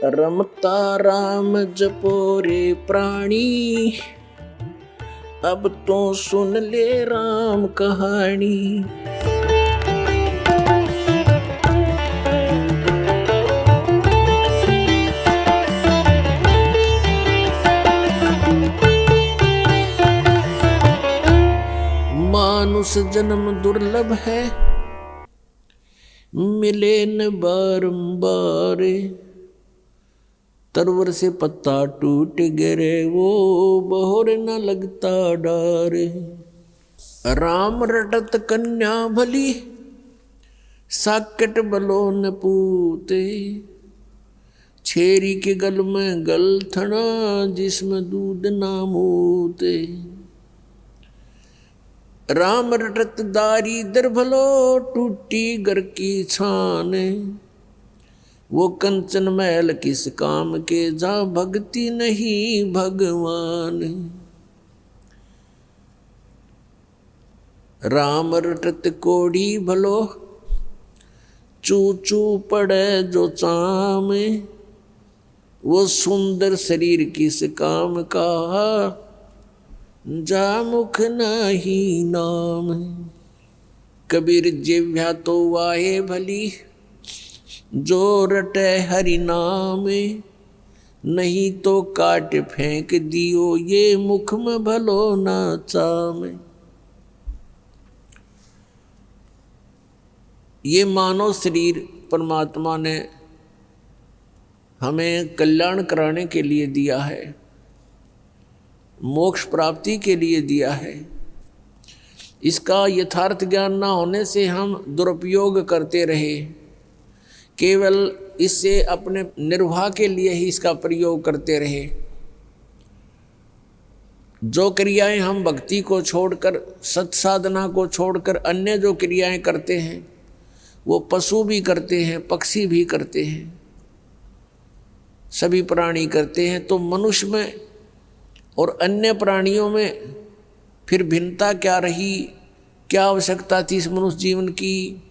रमता राम जपो रे प्राणी, अब तो सुन ले राम कहानी। मानुष जन्म दुर्लभ है, मिले न बारंबार। तरवर से पत्ता टूट गिरे, वो बहोर न लगता डार। राम रटत कन्या भली, साकेट बलो न पूते। छेरी के गल में गलथना, जिसमें दूध ना मूते। राम रटत दारी दर भलो, टूटी घर की छान। वो कंचन महल किस काम के, जा भक्ति नहीं भगवान। राम रटत कोड़ी भलो, चू चू पड़े जो चाम। वो सुंदर शरीर किस काम का, जा मुख नाही नाम। कबीर जिह्वा तो वाहे भली, जो रटे हरि नाम। नहीं तो काट फेंक दियो, ये मुख में भलो ना चाम। ये मानव शरीर परमात्मा ने हमें कल्याण कराने के लिए दिया है, मोक्ष प्राप्ति के लिए दिया है। इसका यथार्थ ज्ञान ना होने से हम दुरुपयोग करते रहे, केवल इससे अपने निर्वाह के लिए ही इसका प्रयोग करते रहे। जो क्रियाएं हम भक्ति को छोड़कर, सत्साधना को छोड़कर अन्य जो क्रियाएं करते हैं, वो पशु भी करते हैं, पक्षी भी करते हैं, सभी प्राणी करते हैं। तो मनुष्य में और अन्य प्राणियों में फिर भिन्नता क्या रही, क्या आवश्यकता थी इस मनुष्य जीवन की?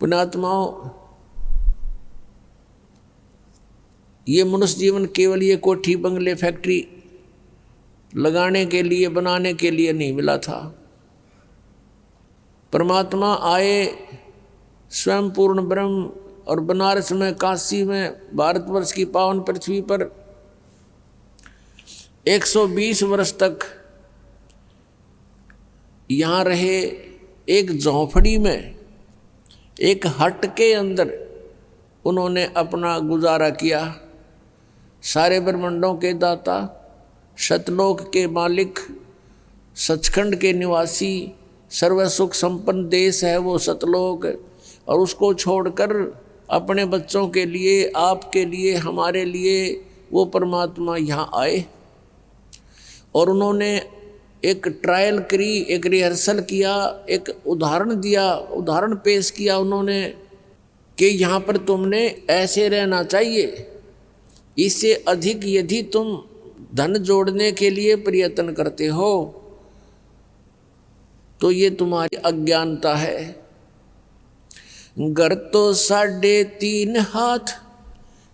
पुण्यात्माओं, ये मनुष्य जीवन केवल ये कोठी बंगले फैक्ट्री लगाने के लिए, बनाने के लिए नहीं मिला था। परमात्मा आए स्वयं पूर्ण ब्रह्म, और बनारस में, काशी में, भारतवर्ष की पावन पृथ्वी पर 120 वर्ष तक यहाँ रहे। एक झोंपड़ी में, एक हट के अंदर उन्होंने अपना गुजारा किया। सारे ब्रह्मांडों के दाता, सतलोक के मालिक, सचखंड के निवासी, सर्व सुख संपन्न देश है वो सतलोक, और उसको छोड़कर अपने बच्चों के लिए, आपके लिए, हमारे लिए वो परमात्मा यहाँ आए। और उन्होंने एक ट्रायल करी, एक रिहर्सल किया, एक उदाहरण दिया, उदाहरण पेश किया उन्होंने कि यहाँ पर तुमने ऐसे रहना चाहिए। इससे अधिक यदि तुम धन जोड़ने के लिए प्रयत्न करते हो तो ये तुम्हारी अज्ञानता है। घर तो 3.5 हाथ,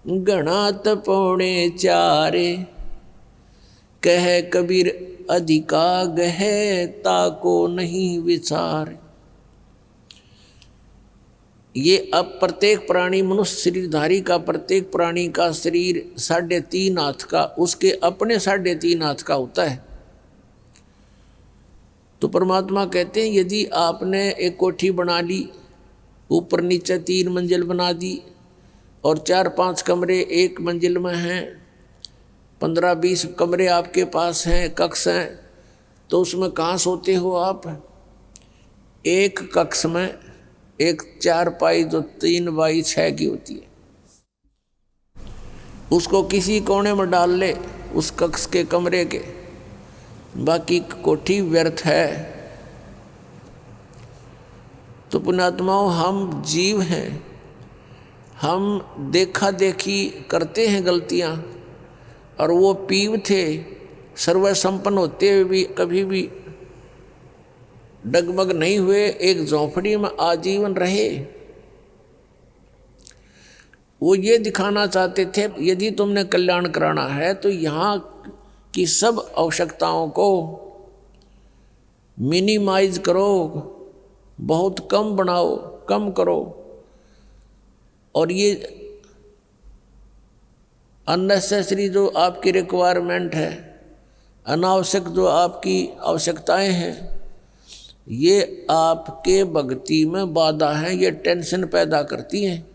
गणात 4.25। कह कबीर अधिका गहे, ताको नहीं विचार। ये अब प्रत्येक प्राणी, मनुष्य शरीरधारी का प्रत्येक प्राणी का शरीर 3.5 हाथ का, उसके अपने 3.5 हाथ का होता है। तो परमात्मा कहते हैं यदि आपने एक कोठी बना ली, ऊपर नीचे 3 मंजिल बना दी, और 4-5 कमरे एक मंजिल में हैं, 15-20 कमरे आपके पास हैं, कक्ष हैं, तो उसमें कहाँ सोते हो आप? एक कक्ष में एक चारपाई जो 3x6 की होती है, उसको किसी कोने में डाल ले उस कक्ष के कमरे के, बाकी कोठी व्यर्थ है। तो पुण्यात्माओं, हम जीव हैं, हम देखा देखी करते हैं गलतियां, और वो पीव थे, सर्व संपन्न होते हुए भी कभी भी डगमग नहीं हुए, एक झोंपड़ी में आजीवन रहे। वो ये दिखाना चाहते थे यदि तुमने कल्याण कराना है तो यहाँ की सब आवश्यकताओं को मिनिमाइज करो, बहुत कम बनाओ, कम करो, और ये अननेसेसरी जो आपकी रिक्वायरमेंट है, अनावश्यक जो आपकी आवश्यकताएं हैं, ये आपके भक्ति में बाधा है, ये टेंशन पैदा करती हैं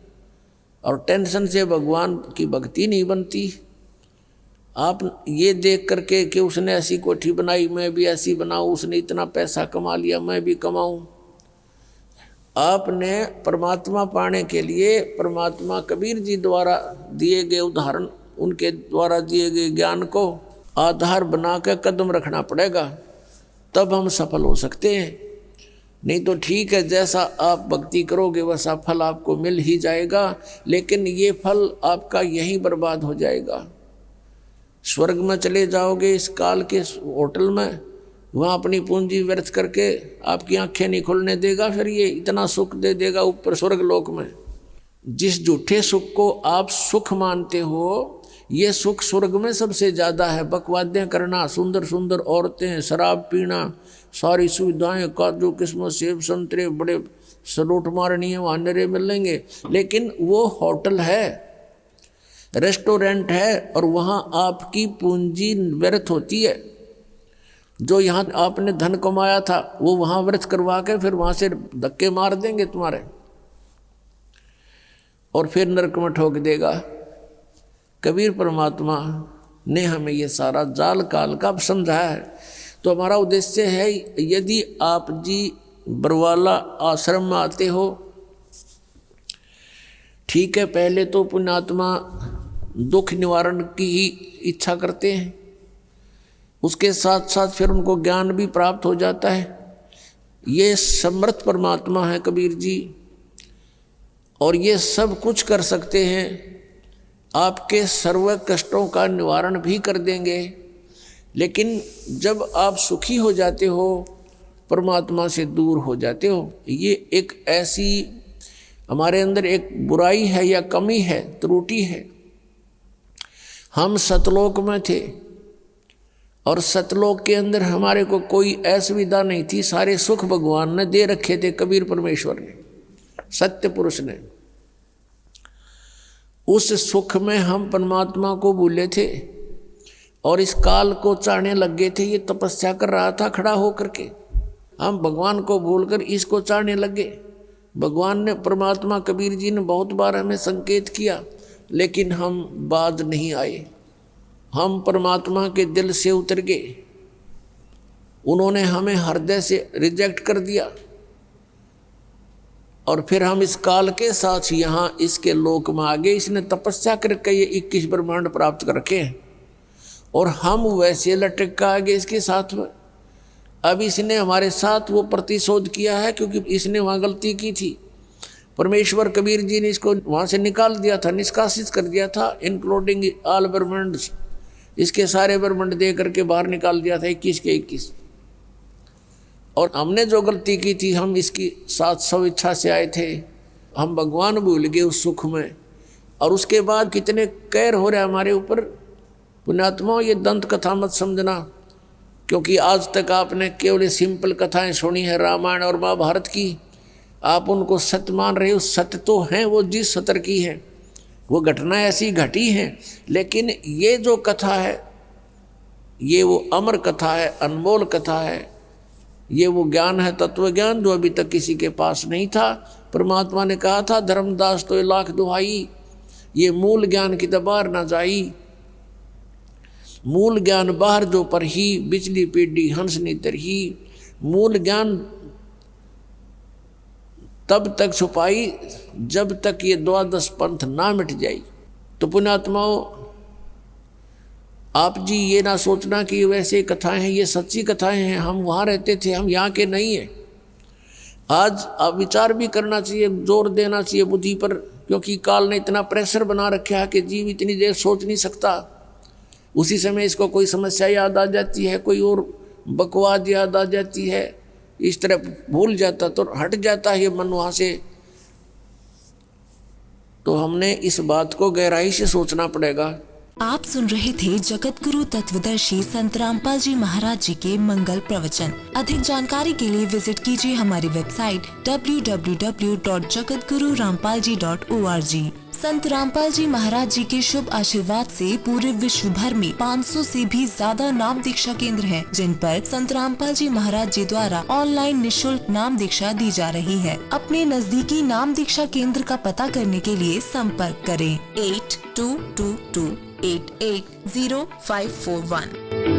और टेंशन से भगवान की भक्ति नहीं बनती। आप ये देख करके कि उसने ऐसी कोठी बनाई मैं भी ऐसी बनाऊं, उसने इतना पैसा कमा लिया मैं भी कमाऊं। आपने परमात्मा पाने के लिए परमात्मा कबीर जी द्वारा दिए गए उदाहरण, उनके द्वारा दिए गए ज्ञान को आधार बना के कदम रखना पड़ेगा, तब हम सफल हो सकते हैं। नहीं तो ठीक है, जैसा आप भक्ति करोगे वैसा फल आपको मिल ही जाएगा, लेकिन ये फल आपका यहीं बर्बाद हो जाएगा। स्वर्ग में चले जाओगे इस काल के होटल में, वहाँ अपनी पूंजी व्यर्थ करके आपकी आंखें नहीं खुलने देगा, फिर ये इतना सुख दे देगा ऊपर स्वर्ग लोक में। जिस झूठे सुख को आप सुख मानते हो, ये सुख स्वर्ग में सबसे ज़्यादा है। बकवादें करना, सुंदर सुंदर औरतें, शराब पीना, सारी सुविधाएं, काजू किस्मत सेब संतरे, बड़े सलूट मारनी है, वहाँ नरे मिलेंगे, लेकिन वो होटल है, रेस्टोरेंट है, और वहाँ आपकी पूंजी व्यर्थ होती है। जो यहाँ आपने धन कमाया था वो वहाँ व्यर्थ करवा के फिर वहाँ से धक्के मार देंगे तुम्हारे, और फिर नरक में ठोक देगा। कबीर परमात्मा ने हमें ये सारा जाल काल का समझाया है। तो हमारा उद्देश्य है, यदि आप जी बरवाला आश्रम में आते हो, ठीक है, पहले तो पुण्यात्मा दुख निवारण की ही इच्छा करते हैं, उसके साथ साथ फिर उनको ज्ञान भी प्राप्त हो जाता है। ये समर्थ परमात्मा है कबीर जी, और ये सब कुछ कर सकते हैं, आपके सर्व कष्टों का निवारण भी कर देंगे। लेकिन जब आप सुखी हो जाते हो, परमात्मा से दूर हो जाते हो, ये एक ऐसी हमारे अंदर एक बुराई है या कमी है, त्रुटि है। हम सतलोक में थे और सतलोक के अंदर हमारे को कोई असुविधा नहीं थी, सारे सुख भगवान ने दे रखे थे, कबीर परमेश्वर ने, सत्य पुरुष ने। उस सुख में हम परमात्मा को भूले थे और इस काल को चाहने लग गए थे। ये तपस्या कर रहा था खड़ा होकर के, हम भगवान को भूलकर इसको चाहने लग गए। भगवान ने, परमात्मा कबीर जी ने बहुत बार हमें संकेत किया, लेकिन हम बाज नहीं आए। हम परमात्मा के दिल से उतर गए, उन्होंने हमें हृदय से रिजेक्ट कर दिया, और फिर हम इस काल के साथ यहाँ इसके लोक में आ गए। इसने तपस्या करके ये 21 ब्रह्मांड प्राप्त कर रखे हैं, और हम वैसे लटक कर आ गए इसके साथ में। अब इसने हमारे साथ वो प्रतिशोध किया है, क्योंकि इसने वहाँ गलती की थी। परमेश्वर कबीर जी ने इसको वहाँ से निकाल दिया था, निष्कासित कर दिया था, इंक्लूडिंग ऑल ब्रह्मांड, इसके सारे ब्रह्मांड दे करके बाहर निकाल दिया था 21 के 21। और हमने जो गलती की थी, हम इसकी साथ स्व इच्छा से आए थे, हम भगवान भूल गए उस सुख में, और उसके बाद कितने कैर हो रहे हमारे ऊपर। पुण्यात्माओं, ये दंत कथा मत समझना, क्योंकि आज तक आपने केवल सिंपल कथाएं सुनी है रामायण और महाभारत की, आप उनको सत्य मान रहे हो। सत्य तो हैं, वो जिस सतर की है, वो घटना ऐसी घटी है, लेकिन ये जो कथा है, ये वो अमर कथा है, अनमोल कथा है, ये वो ज्ञान है, तत्व ज्ञान, जो अभी तक किसी के पास नहीं था। परमात्मा ने कहा था, धर्मदास तो लाख दुहाई, ये मूल ज्ञान की दबार ना जाई। मूल ज्ञान बाहर जो पर ही, बिजली पीडी हंसनी तरही। मूल ज्ञान तब तक छुपाई जब तक ये 12 पंथ ना मिट जाई। तो पुण्यात्माओं, आप जी ये ना सोचना कि वैसे कथाएं हैं, ये सच्ची कथाएं हैं, हम वहाँ रहते थे, हम यहाँ के नहीं हैं। आज आप विचार भी करना चाहिए, जोर देना चाहिए बुद्धि पर, क्योंकि काल ने इतना प्रेशर बना रखा है कि जीव इतनी देर सोच नहीं सकता। उसी समय इसको कोई समस्या याद आ जाती है, कोई और बकवाद याद आ जाती है, इस तरह भूल जाता तो हट जाता है मन वहाँ से। तो हमने इस बात को गहराई से सोचना पड़ेगा। आप सुन रहे थे जगत गुरु तत्वदर्शी संत रामपाल जी महाराज जी के मंगल प्रवचन। अधिक जानकारी के लिए विजिट कीजिए हमारी वेबसाइट www.jagatgururampalji.org। संत रामपाल जी महाराज जी के शुभ आशीर्वाद से पूरे विश्व भर में 500 से भी ज्यादा नाम दीक्षा केंद्र हैं, जिन पर संत रामपाल जी महाराज जी द्वारा ऑनलाइन निशुल्क नाम दीक्षा दी जा रही है। अपने नजदीकी नाम दीक्षा केंद्र का पता करने के लिए संपर्क करें 8222880541।